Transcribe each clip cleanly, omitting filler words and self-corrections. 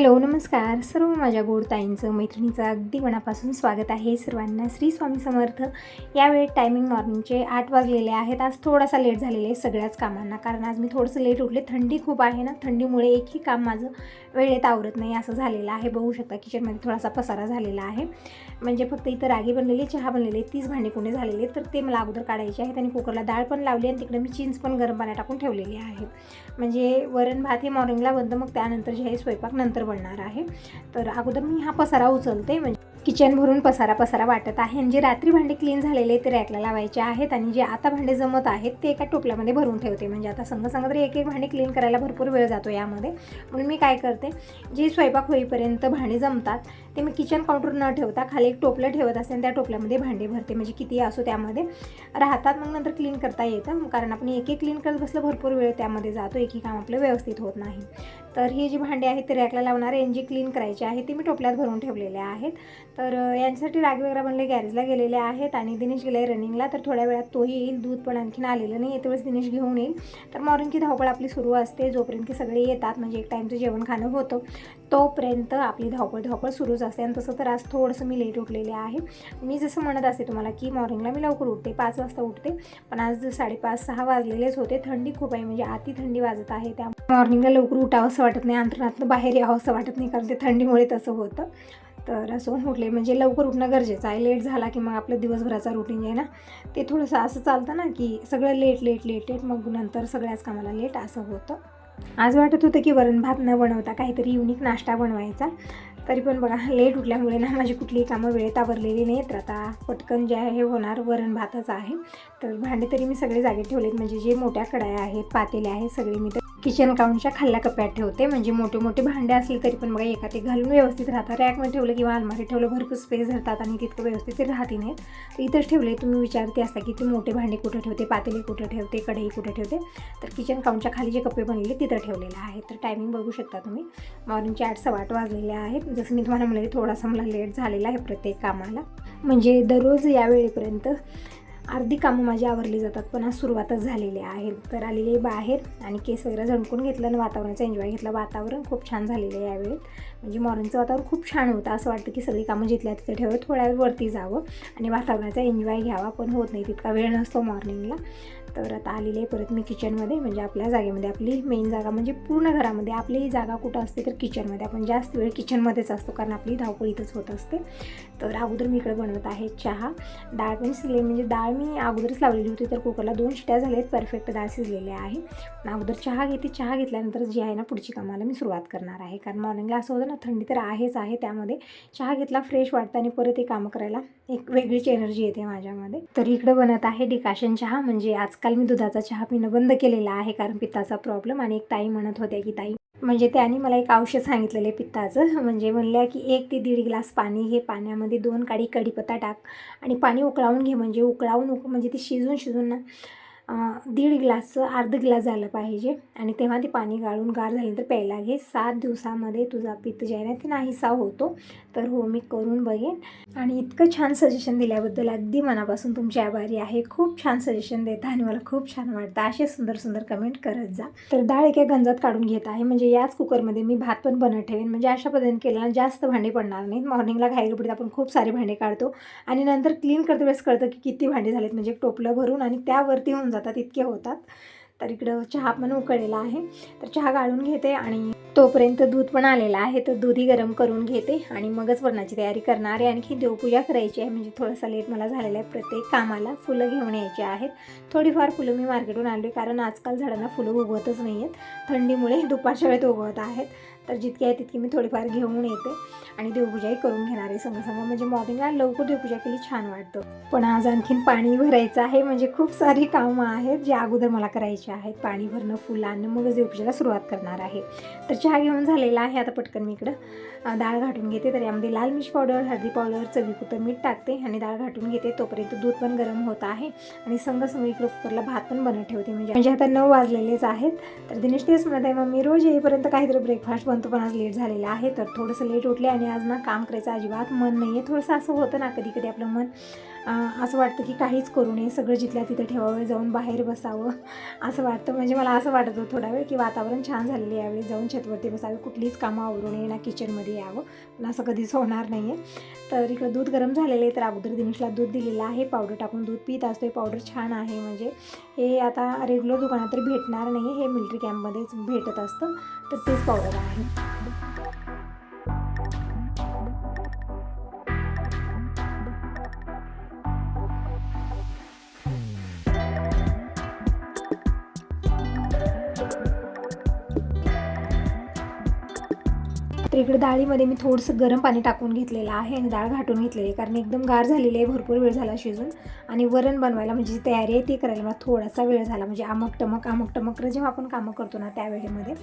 Hello नमस्कार सर्व माझ्या गोड ताईंचं मैत्रिणीचं अगदी मनापासून स्वागत आहे सर्वांना. श्री स्वामी समर्थ. यावेळी टायमिंग मॉर्निंगचे 8 वाजलेले आहेत. आज थोडासा लेट झालेला आहे सगळ्याच कामांना, कारण आज मी थोडंसं लेट उठले. थंडी खूप आहे ना, थंडीमुळे एकही काम माझं वेळेत आवरत नाही असं झालेलं आहे. बघू शकता किचनमध्ये थोडासा पसारा झालेला आहे. म्हणजे फक्त इथं रागी बनलेली, चहा बनलेली, 30 भांडे कोणी झालेले, तर ते मला अगोदर काढायचे आहेत. आणि कुकरला डाळ पण लावली आणि तिकडे मी चिंच पण गरम पाण्यात टाकून ठेवलेली आहे. म्हणजे वरण भात हे मॉर्निंगला बनतं, मग त्यानंतर जे आहे स्वयंपाक नंतर बनणार आहे. तर अगोदर मी हा पसारा उचलते. म्हणजे किचन भरून पसारा वाटत आहे. आणि जे रात्री भांडे क्लीन झालेले ते रॅकला लावायचे आहेत, आणि जे आता भांडे जमत आहेत ते एका टोपल्यामध्ये भरून ठेवते. म्हणजे आता संग तरी एक भांडे क्लीन करायला भरपूर वेळ जातो यामध्ये. म्हणून मी काय करते, जे स्वयंपाक होईपर्यंत भांडे जमतात ते मी किचन काउंटर न ठेवता खाली एक टोपलं ठेवत असते आणि त्या टोपल्यामध्ये भांडे भरते. म्हणजे किती असो त्यामध्ये राहतात, मग नंतर क्लीन करता येतं. कारण आपण एक क्लीन करत बसलं भरपूर वेळ त्यामध्ये जातो, एकही काम आपलं व्यवस्थित होत नाही. तर ही जी भांडी आहेत ते रॅकला लावणार आहे, जी क्लीन करायची आहे ती मी टोपल्यात भरून ठेवलेले आहेत. तर यांच्यासाठी रागी वगैरे बनले, गॅरेजला गेलेले आहेत. आणि दिनेश गेले रनिंगला, तर थोड्या वेळात तोही येईल. दूध पण आणखीन आलेलं नाही, येतेवेळेस दिनेश घेऊन येईल. तर मॉर्निंगची धावपळ आपली सुरू असते. जोपर्यंत की सगळे येतात, म्हणजे एक टाईमचं जेवण खाणं होतं, तोपर्यंत आपली धावपळ सुरूच असते. आणि तसं तर आज थोडंसं मी लेट उठलेले आहे. मी जसं म्हणत असते तुम्हाला की मॉर्निंगला मी लवकर उठते, 5 वाजता उठते, पण आज 5:30-6 वाजलेलेच होते. थंडी खूप आहे, म्हणजे अति थंडी वाजत आहे. त्या मॉर्निंगला लवकर उठावं असं वाटत नाही, अंतरातनं बाहेर यावं असं वाटत नाही, कारण ते थंडीमुळे तसं होतं. तर असं उठले म्हणजे लवकर उठणं गरजेचं आहे. लेट झाला की मग आपलं दिवसभराचा रुटीन आहे ना, ते थोडंसं असं चालतं ना, की सगळं लेट, मग नंतर सगळ्याच कामाला लेट असं होतं. आज वाटत होतं की वरण भात न बनवता काहीतरी युनिक नाश्ता बनवायचा. तरी पण बघा, लेट उठल्यामुळे ना माझी कुठलीही कामं वेळेत आवरलेली नाहीत. तर आता पटकन जे आहे हे होणार वरण भातच आहे. तर भांडे तरी मी सगळे जागे ठेवलेत. म्हणजे जे मोठ्या कढया आहेत, पातेले आहेत, सगळे मी तर किचन काउंटच्या खाल्ल्या कप्प्यात ठेवते. म्हणजे मोठे भांडे असले तरी पण बघा एका ते घालून व्यवस्थित राहतात. रॅकमध्ये ठेवलं किंवा अलमारीत ठेवलं भरपूर स्पेस धरतात आणि तितकं व्यवस्थित ते राहती नाहीत. तर इथंच ठेवले. तुम्ही विचारते असता की ते मोठे भांडे कुठं ठेवते, पातेले कुठं ठेवते, कढई कुठं ठेवते, तर किचन काउंटच्या खाली जे कप्पे बनलेले तिथं ठेवलेले आहेत. तर टायमिंग बघू शकता तुम्ही, मॉर्निंगचे 8-8:15 वाजलेले आहेत. जसं मी तुम्हाला म्हणाले थोडासा मला लेट झालेला आहे प्रत्येक कामाला. म्हणजे दररोज या वेळेपर्यंत अर्धी कामं माझी आवरली जातात, पण आज सुरुवातच झालेली आहे. तर आलेली बाहेर आणि केस वगैरे झणकून घेतलं आणि वातावरणाचा एन्जॉय घेतला. वातावरण खूप छान झालेलं आहे यावेळी. म्हणजे मॉर्निंगचं वातावरण खूप छान होतं. असं वाटतं की सगळी कामं जिथल्या तिथं ठेवावं, थोड्या वेळ वरती जावं आणि वातावरणाचा एन्जॉय घ्यावा, पण होत नाही, तितका वेळ नसतो मॉर्निंगला. तर आता आलेली आहे परत मी किचनमध्ये. म्हणजे आपल्या जागेमध्ये, आपली मेन जागा म्हणजे पूर्ण घरामध्ये आपली जागा कुठं असते तर किचनमध्ये. आपण जास्त वेळ किचनमध्येच असतो, कारण आपली धावपळ इथंच होत असते. तर अगोदर मी इकडे बनवत आहे चहा. डाळ पण शिजले, म्हणजे डाळ मी अगोदरच लावलेली होती, तर कुकरला 2 शिट्या झाल्यात, परफेक्ट डाळ शिजलेली आहे. पण अगोदर चहा घेते. चहा घेतल्यानंतर जी आहे ना पुढची कामाला मी सुरुवात करणार आहे. कारण मॉर्निंगला असं होतं ना, थंडी तर आहेच आहे, त्यामध्ये चहा घेतला फ्रेश वाटतं आणि परत हे कामं करायला एक वेगळीच एनर्जी येते माझ्यामध्ये. तर इकडं बनत आहे डिकाशन चहा. म्हणजे आजकाल मी दुधाचा चहा पिणं बंद केलेला आहे, कारण पित्ताचा प्रॉब्लेम. आणि एक ताई म्हणत होत्या की ताई, म्हणजे त्यांनी मला एक औषध सांगितलेलं आहे पित्ताचं. म्हणजे म्हणल्या की 1 ते 1.5 ग्लास पाणी घे, पाण्यामध्ये 2 काडी कढीपत्ता टाक आणि पाणी उकळावून घे. म्हणजे म्हणजे ते शिजून ना 1.5 ग्लासचं अर्धा ग्लास झालं पाहिजे. आणि तेव्हा ते पाणी गाळून गार झाल्यानंतर प्यायला घे. 7 दिवसामध्ये तुझा पित्त जे आहे ना ते नाहीसा होतो. तर हो, मी करून बघेन. आणि इतकं छान सजेशन दिल्याबद्दल अगदी मनापासून तुमची आभारी आहे. खूप छान सजेशन देता आणि मला खूप छान वाटतं. असे सुंदर कमेंट करत जा. तर डाळ एका गंजात काढून घेत आहे. म्हणजे याच कुकरमध्ये मी भात पण बनत ठेवेन. म्हणजे अशा पद्धतीने केल्यानं जास्त भांडे पडणार नाहीत. मॉर्निंगला घाईगडबडीत आपण खूप सारे भांडे काढतो आणि नंतर क्लीन करते वेळेस कळतं की किती भांडे झालेत. म्हणजे टोपलं भरून आणि त्यावरती होऊन जातात, इतके होतात. तर इकडं चहा पण उकळलेला आहे. तर चहा गाळून घेते आणि तोपर्यंत दूध पण आलेलं आहे. तर दूधही गरम करून घेते आणि मगच वरणाची तयारी करणार आहे. आणखी देवपूजा करायची आहे. म्हणजे थोडासा लेट मला झालेला आहे. प्रत्येक कामाला फुलं घेऊन यायची आहेत. थोडीफार फुलं मी मार्केटून आणली, कारण आजकाल झाडांना फुलं उगवतच नाही आहेत. थंडीमुळे दुपारच्या वेळेत उगवत आहेत. तर जितकी आहे तितकी मी थोडीफार घेऊन येते आणि देवपूजाही करून घेणार आहे संग. म्हणजे मॉर्निंगला लवकर देवपूजा केली छान वाटतं. पण आज आणखीन पाणी भरायचं आहे. म्हणजे खूप सारी कामं आहेत जे अगोदर मला करायची आहेत. पाणी भरणं, फुलं आणणं, मगच देवपूजेला सुरुवात करणार आहे. तर चहा घेऊन झालेला आहे. आता पटकन मी इकडं डाळ घाटून घेते. तर यामध्ये लाल मिरची पावडर, हळदी पावडर, चवीपुरतं मीठ टाकते आणि डाळ घाटून घेते. तोपर्यंत दूध पण गरम होत आहे आणि संग इकडं कुकरला भात पण बनत ठेवते. म्हणजे आता 9 वाजलेलेच आहेत. तर दिनेश तेच म्हणत आहे, मम्मी रोज येईपर्यंत काहीतरी ब्रेकफास्ट बनतो, पण आज लेट झालेला आहे. तर थोडंसं लेट उठले आणि आज ना काम करायचं अजिबात मन नाही आहे. थोडंसं असं होतं ना कधी कधी आपलं मन असं वाटतं की काहीच करू नये, सगळं जिथल्या तिथं ठेवावं, जाऊन बाहेर बसावं असं वाटतं. म्हणजे मला असं वाटत होतं थोडा वेळ की वातावरण छान झालेलं आहे, यावेळी जाऊन छतवरती बसावे, कुठलीच कामं आवरू नये, ना किचनमध्ये यावं, पण असं कधीच होणार नाही आहे. तर इकडं दूध गरम झालेलं आहे, तर अगोदर दिनेशला दूध दिलेलं आहे, पावडर टाकून दूध पित असतो. पावडर छान आहे, म्हणजे हे आता रेग्युलर दुकानात तर भेटणार नाही आहे, हे मिलिटरी कॅम्पमध्येच भेटत असतं, तर तेच पावडर आहे. तर इकडे डाळीमध्ये मी थोडंसं गरम पाणी टाकून घेतलेलं आहे आणि डाळ घाटून घेतलेली आहे, कारण एकदम गार झालेली आहे, भरपूर वेळ झाला शिजून. आणि वरण बनवायला म्हणजे जी तयारी आहे ती करायला मला थोडासा वेळ झाला, म्हणजे आमक टमक जेव्हा आपण कामं करतो ना त्यावेळेमध्ये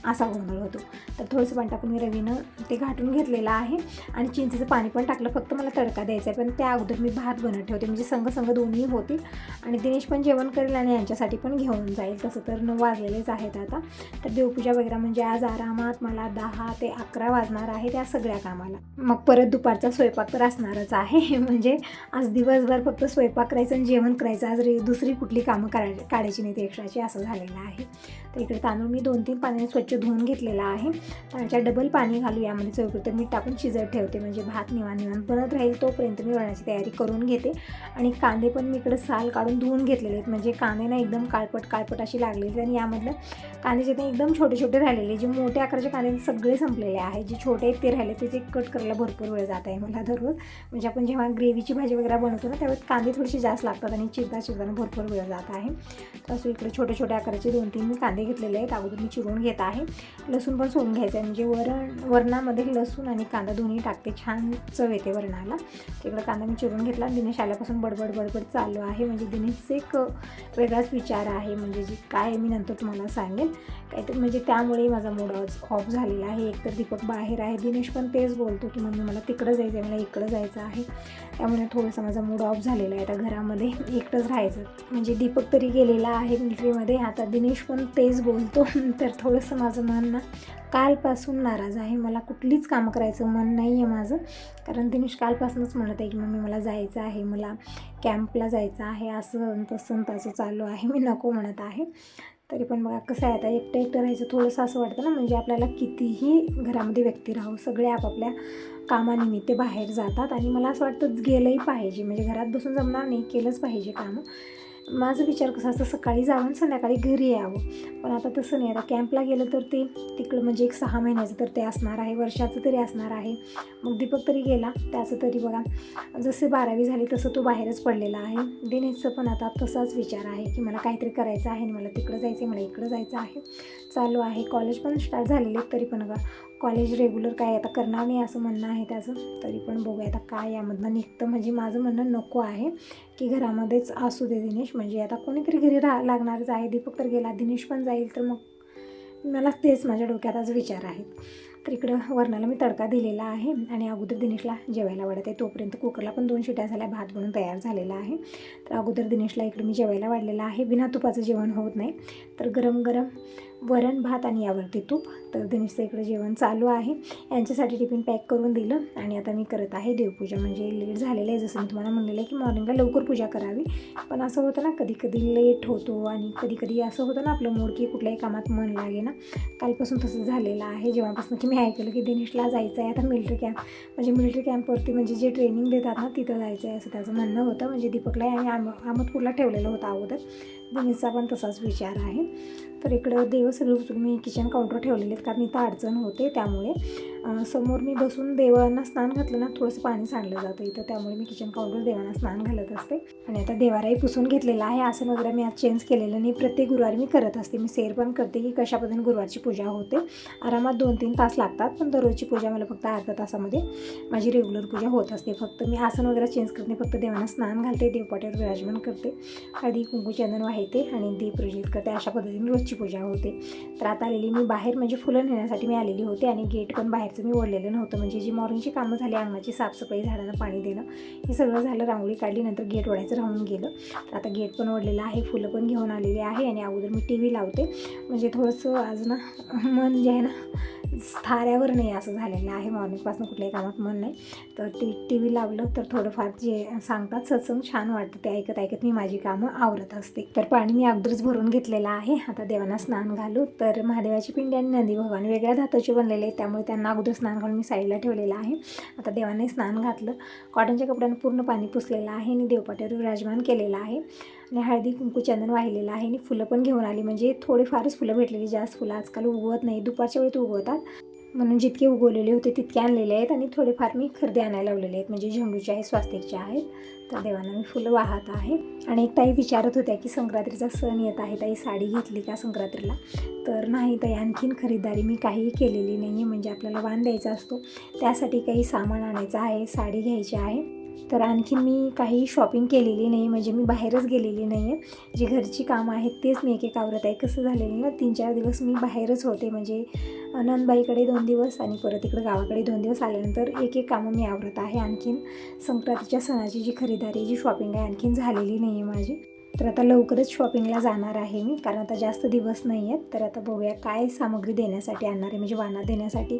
असा गोंधळ होतो. तर थोडंसं पाणी टाकून मी रवीनं ते घाटून घेतलेलं आहे आणि चिंचेचं पाणी पण टाकलं, फक्त मला तडका द्यायचा आहे. पण त्या अगोदर मी भात बनत ठेवते, म्हणजे संघ दोन्ही होतील आणि दिनेश पण जेवण करेल आणि यांच्यासाठी पण घेऊन जाईल. तसं तर 9 वाजलेलेच आहेत आता. तर देवपूजा वगैरे म्हणजे आज आरामात मला 10 ते 11 वाजणार आहे त्या सगळ्या कामाला. मग परत दुपारचा स्वयंपाक तर असणारच आहे. म्हणजे आज दिवसभर फक्त स्वयंपाक करायचं आणि जेवण करायचं, आज दुसरी कुठली कामं काढायची नाही ती एक्स्ट्राची, असं झालेलं आहे. तर इकडे तांदूळ मी 2-3 पाण्याने स्वच्छ धुवून घेतलेला आहे. तांदळाच्या डबल पाणी घालू यामध्ये चवीपुरतं मीठ टाकून शिजत ठेवते, म्हणजे भात निवांत बनत राहील. तोपर्यंत मी वरणाची तयारी करून घेते. आणि कांदे पण मी इकडे साल काढून धुवून घेतलेले आहेत, म्हणजे कांदे ना एकदम काळपट अशी लागलेली. आणि यामधलं कांद्याचे ते एकदम छोटे राहिलेले, जे मोठ्या आकाराचे कांदे सगळे संपलेले आहेत, जे छोटे आहेत ते राहिले त्याचे कट करायला भरपूर वेळ जात आहे मला दररोज. म्हणजे आपण जेव्हा ग्रेव्हीची भाजी वगैरे बनवतो ना त्यावेळेस कांदे थोडेसे जास्त लागतात आणि चिरताना भरपूर वेळ जात आहे. तर असं इकडे छोटे आकाराचे 2-3 मी कांदे घेतलेले आहेत, अगोदर मी चिरून घेत आहे. लसूण पण सोडून घ्यायचं आहे, म्हणजे वरणामध्ये लसूण आणि कांदा दोन्ही टाकते, छान चव येते वरणाला. तिकडं कांदा मी चिरून घेतला. दिनेश आल्यापासून बडबड चालू आहे, म्हणजे दिनेशचे एक वेगळाच विचार आहे, म्हणजे जी काय मी नंतर तुम्हाला सांगेल काहीतरी, म्हणजे त्यामुळे माझा मूड ऑफ झालेला आहे. एकतर दीपक बाहेर आहे, दिनेश पण तेच बोलतो की मम्मी मला तिकडं जायचं आहे, मला इकडं जायचं आहे, त्यामुळे थोडंसं माझा मूड ऑफ झालेला आहे. आता घरामध्ये एकटंच राहायचं, म्हणजे दीपक तरी गेलेला आहे मिलिटरीमध्ये, आता दिनेश पण तेच बोलतो. तर थोडंसं माझं मन ना कालपासून नाराज आहे, मला कुठलीच कामं करायचं मन नाही आहे माझं, कारण दिनेश कालपासूनच म्हणत आहे की मम्मी मला जायचं आहे, मला कॅम्पला जायचं आहे, असं तसं चालू आहे, मी नको म्हणत आहे. तरी पण बघा कसं आहे, आता एकटं राहायचं थोडंसं असं वाटतं ना, म्हणजे आपल्याला कितीही घरामध्ये व्यक्ती राहू, सगळे आपापल्या कामानिमित्त बाहेर जातात आणि मला असं वाटतं गेलंही पाहिजे, म्हणजे घरात बसून जमणार नाही, केलंच पाहिजे कामं. माझा विचार कसा असं सकाळी जावं आणि संध्याकाळी घरी यावं, पण आता तसं नाही. आता कॅम्पला गेलं तर ते तिकडं म्हणजे एक 6 महिन्याचं तर ते असणार आहे, वर्षाचं तरी असणार आहे. मग दीपक तरी गेला, त्याचं तरी बघा जसे 12वी झाली तसं तो बाहेरच पडलेला आहे. दिनेशचं पण आता तसाच विचार आहे की मला काहीतरी करायचं आहे आणि मला तिकडं जायचं आहे, मला इकडं जायचं आहे, चालू आहे. कॉलेज पण स्टार्ट झालेले तरी पण बघा कॉलेज रेग्युलर काय आता करणार नाही असं म्हणणं आहे त्याचं. तरी पण बघूया आता काय यामधनं निघतं, म्हणजे माझं म्हणणं नको आहे की घरामध्येच असू दे दिनेश, म्हणजे आता कोणीतरी घरी लागणारच आहे. दीपक तर गेला, दिनेश पण जाईल, तर मग मला तेच माझ्या डोक्यात आज विचार आहेत. तर इकडं वरणाला मी तडका दिलेला आहे आणि अगोदर दिनेशला जेवायला वाढत आहे. तोपर्यंत कुकरला पण 2 शिट्या झाल्या, भात बनून तयार झालेला आहे. तर अगोदर दिनेशला इकडे मी जेवायला वाढलेलं आहे. बिना तुपाचं जेवण होत नाही, तर गरम वरण भात आणि यावरती तूप. तर दिनेशचं इकडे जेवण चालू आहे. यांच्यासाठी टिफिन पॅक करून दिलं आणि आता मी करत आहे देवपूजा. म्हणजे लेट झालेलं आहे, जसं मी तुम्हाला म्हणलेलं आहे की मॉर्निंगला लवकर पूजा करावी, पण असं होतं ना कधी लेट होतो आणि कधी असं होतं ना आपलं मूड की कुठल्याही कामात मन लागे ना. कालपासून तसं झालेलं आहे, जेव्हापासून की मी ऐकलं की दिनेशला जायचं आहे आता मिलिटरी कॅम्पवरती, म्हणजे जे ट्रेनिंग देतात ना तिथं जायचं आहे असं त्याचं म्हणणं होतं. म्हणजे दीपकला आणि अहमदपूरला ठेवलेलं होतं अगोदर, दिनेशचा पण तसाच विचार आहे. तर इकडं देव सगळं उचलून मी किचन काउंटर ठेवलेले आहेत, कारण इथं अडचण होते, त्यामुळे समोर मी बसून देवांना स्नान घातलं ना थोडंसं पाणी सांडलं जातं इथं, त्यामुळे मी किचन काउंटर देवांना स्नान घालत असते. आणि आता देवाराही पुसून घेतलेला आहे. आसन वगैरे मी आज चेंज केलेलं नाही, प्रत्येक गुरुवारी मी करत असते. मी शेअर पण करते की कशा पद्धतीने गुरुवारची पूजा होते. आरामात 2-3 तास लागतात, पण दररोजची पूजा मला फक्त अर्धा तासामध्ये माझी रेग्युलर पूजा होत असते. फक्त मी आसन वगैरे चेंज करते, फक्त देवांना स्नान घालते, देवपाट्यावर विराजमान करते, हळदी कुंकू चंदन वाहते आणि दीप प्रज्वलित करते. अशा पद्धतीने रोजची पूजा होते. तर आता आलेली मी बाहेर, म्हणजे फुलं नेण्यासाठी मी आलेली होते आणि गेट पण बाहेरचं मी ओढलेलं नव्हतं. म्हणजे जी मॉर्निंगची कामं झाली, अंगणाची साफसफाई, झाडांना पाणी देणं, हे सगळं झालं. रांगोळी काढली, नंतर गेट ओढायचं राहून गेलं. तर आता गेट पण ओढलेलं आहे, फुलं पण घेऊन आलेली आहे आणि अगोदर मी TV लावते. म्हणजे थोडंसं आज ना मन जे आहे ना थाऱ्यावर नाही असं झालेलं आहे. मॉर्निंगपासून कुठल्याही कामात मन नाही. तर टी व्ही लावलं तर थोडंफार जे सांगतात सत्संग छान वाटतं, ते ऐकत ऐकत मी माझी कामं आवरत असते. तर पाणी मी अगोदरच भरून घेतलेलं आहे. आता देवांना स्नान घालू. तर महादेवाची पिंडी आणि नंदी भगवान वेगळ्या धातूचे बनलेले आहेत, त्यामुळे त्यांना अगोदर स्नान घालून मी साईडला ठेवलेलं आहे. आता देवाने स्नान घातलं. कॉटनच्या कपड्यांना पूर्ण पाणी पुसलेलं आहे आणि देवपाट्यावर विराजमान केलेलं आहे आणि हळदी कुंकू चंदन वाहिलेलं आहे आणि फुलं पण घेऊन आली. म्हणजे थोडीफारच फुलं भेटलेली, जास्त फुलं आजकाल उगवत नाही, दुपारच्या वेळेत उगवतात, म्हणून जितके उगवलेले होते तितके आणलेले आहेत आणि थोडेफार मी खरेदी आणायला लावलेले आहेत, म्हणजे झेंडूचे आहेत, स्वास्तिकचे आहेत. तर देवांना मी फुलं वाहत आहे. आणि एक ताई विचारत होत्या की संक्रांतीचा सण येत आहे, ताई साडी घेतली का संक्रांतीला? तर नाही ताई, आणखीन खरीदारी मी काहीही केलेली नाही आहे. म्हणजे आपल्याला वाण द्यायचा असतो, त्यासाठी काही सामान आणायचं आहे, साडी घ्यायची आहे. तर आणखीन मी काही शॉपिंग केलेली नाही, म्हणजे मी बाहेरच गेलेली नाही आहे. जी घरची कामं आहेत तेच मी एक आवरत आहे. कसं झालेलं ना, 3-4 दिवस मी बाहेरच होते, म्हणजे नंदबाईकडे 2 दिवस आणि परत इकडे गावाकडे 2 दिवस आल्यानंतर एक कामं मी आवरत आहे. आणखीन संक्रांतीच्या सणाची जी खरीदारी, जी शॉपिंग आहे आणखीन झालेली नाही आहे माझी. तर आता लवकरच शॉपिंगला जाणार आहे मी, कारण आता जास्त दिवस नाही आहेत. तर आता बघूया काय सामग्री देण्यासाठी आणणार आहे, म्हणजे वाणात देण्यासाठी.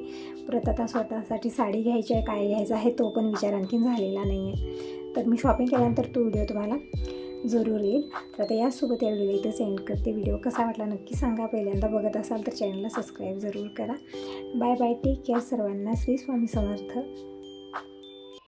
परत आता स्वतःसाठी साडी घ्यायची आहे, काय घ्यायचं आहे तो पण विचार आणखीन झालेला नाही आहे. तर मी शॉपिंग केल्यानंतर तो व्हिडिओ तुम्हाला जरूर येईल. तर आता यासोबत या व्हिडिओला इथं सेंड करते. व्हिडिओ कसा वाटला नक्की सांगा. पहिल्यांदा बघत असाल तर चॅनलला सबस्क्राईब जरूर करा. बाय बाय, टेक केअर सर्वांना. श्री स्वामी समर्थ.